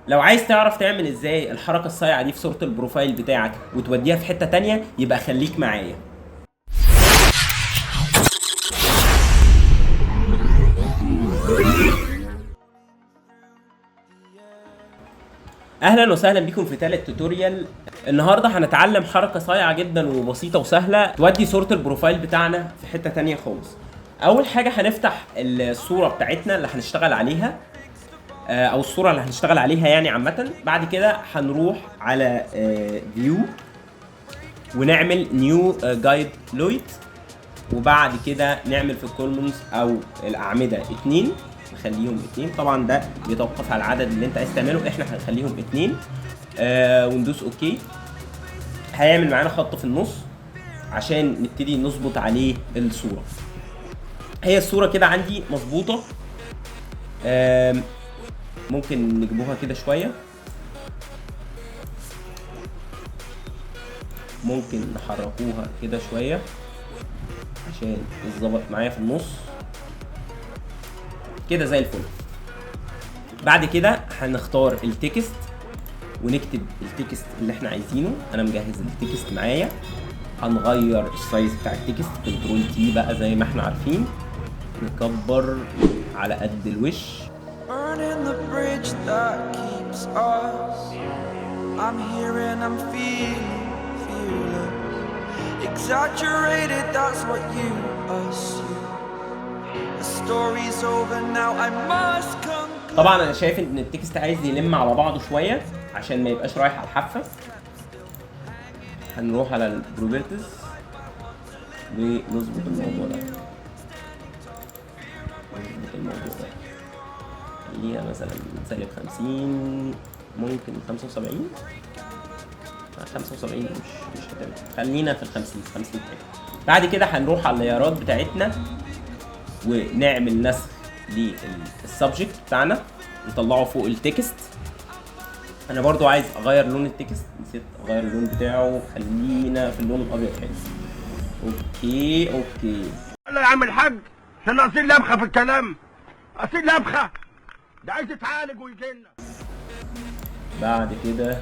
لو عايز تعرف تعمل ازاي الحركه الصايعه دي في صوره البروفايل بتاعك وتوديها في حته تانية، يبقى خليك معايا. اهلا وسهلا بكم في ثالث توتوريال. النهارده هنتعلم حركه صايعه جدا وبسيطه وسهله تودي صوره البروفايل بتاعنا في حته تانية خالص. اول حاجه هنفتح الصوره بتاعتنا اللي هنشتغل عليها، او الصوره اللي هنشتغل عليها يعني عامه. بعد كده هنروح على فيو ونعمل نيو جايد لويت، وبعد كده نعمل في الكولمنز او الاعمده 2، نخليهم 2. طبعا ده بيتوقف على العدد اللي انت عايز تعمله، احنا هنخليهم 2. وندوس اوكي. هيعمل معانا خط في النص عشان نبتدي نظبط عليه الصوره. هي الصوره كده عندي مظبوطه. ممكن نجيبوها كده شويه، ممكن نحركوها كده شويه عشان يتظبط معايا في النص كده زي الفل. بعد كده هنختار التكست ونكتب التكست اللي احنا عايزينه. انا مجهز التكست معايا. هنغير السايز بتاع التكست، كنترول تي بقى زي ما احنا عارفين، نكبر على قد الوش. Exaggerated, that's what you assume. The story's over now, I must conclude. طبعا انا شايف ان التكست عايز يلم على بعضه شويه عشان ما يبقاش رايح على الحافه. هنروح على البروبرتيز ونظبط الموضوع ده. خليها مثلا -50، ممكن 75. 75 مش هتبقى، خلينا في ال 50 50 حاجه. بعد كده هنروح على اللايرات بتاعتنا ونعمل نسخ للسبجكت بتاعنا، نطلعه فوق التكست. انا برضو عايز اغير لون التكست، نسيت اغير اللون بتاعه، خلينا في اللون الابيض حلو. اوكي. لا يا عم الحاج، احنا ناقصين لبخه في الكلام، ناقصين لبخه، ده عايز يتعالج ويجي لنا. بعد كده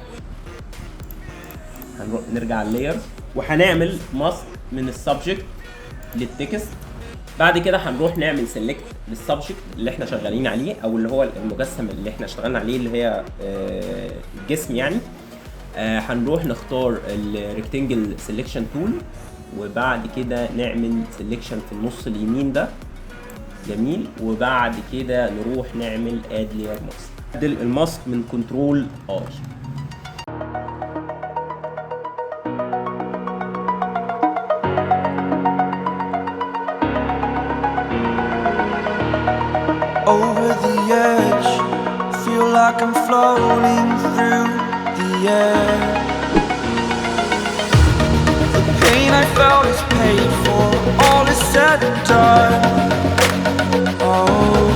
نرجع اللايرز وهنعمل ماسك من السبجكت للتكست. بعد كده هنروح نعمل سيلكت للسبجكت اللي احنا شغالين عليه، او اللي هو المجسم اللي احنا اشتغلنا عليه اللي هي الجسم يعني. هنروح نختار الريكتنجل سيلكشن تول، وبعد كده نعمل سيلكشن في النص اليمين ده. جميل. وبعد كده نروح نعمل اد لاير ماسك. نعدل الماسك من كنترول اي. Over the edge, feel like I'm floating through the air. The pain I felt is paid for, all is said and done. Oh,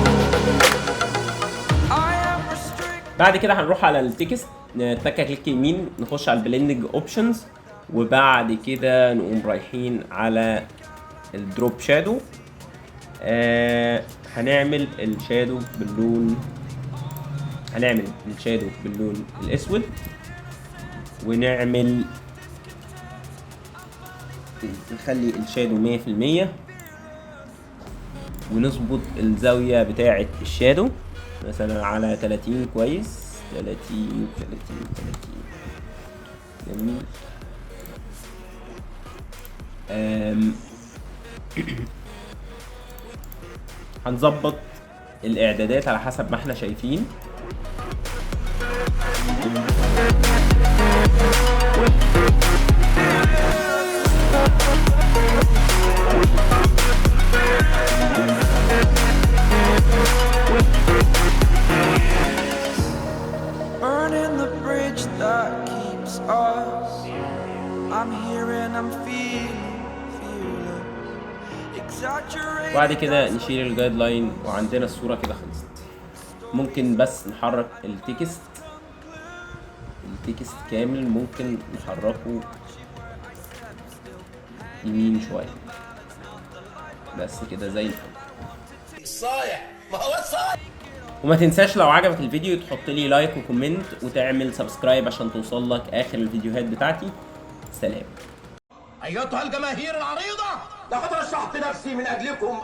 I am restricted. بعد كده هنروح على التكست، نتك كليك يمين، نخش على البلندنج اوبشنز، وبعد كده نقوم رايحين على الدروب شادو. هنعمل الشادو باللون الاسود، ونعمل نخلي الشادو 100%، ونظبط الزاوية بتاعة الشادو مثلا على 30. كويس، 30. جميل. هنظبط الاعدادات على حسب ما احنا شايفين. Burning the bridge that keeps us. I'm here and I'm feeling exaggerated. وبعد كده نشيل الجايد لاين وعندنا الصورة كده خلصت. ممكن بس نحرك التكست كامل، ممكن نحركه يمين شوية بس كده زي الفل. الصايع ما هو الصايع. وما تنساش لو عجبك الفيديو تحط لي لايك وكومنت وتعمل سبسكرايب عشان توصل لك اخر الفيديوهات بتاعتي. سلام. ايتها الجماهير العريضة، لقد رشحت نفسي من اجلكم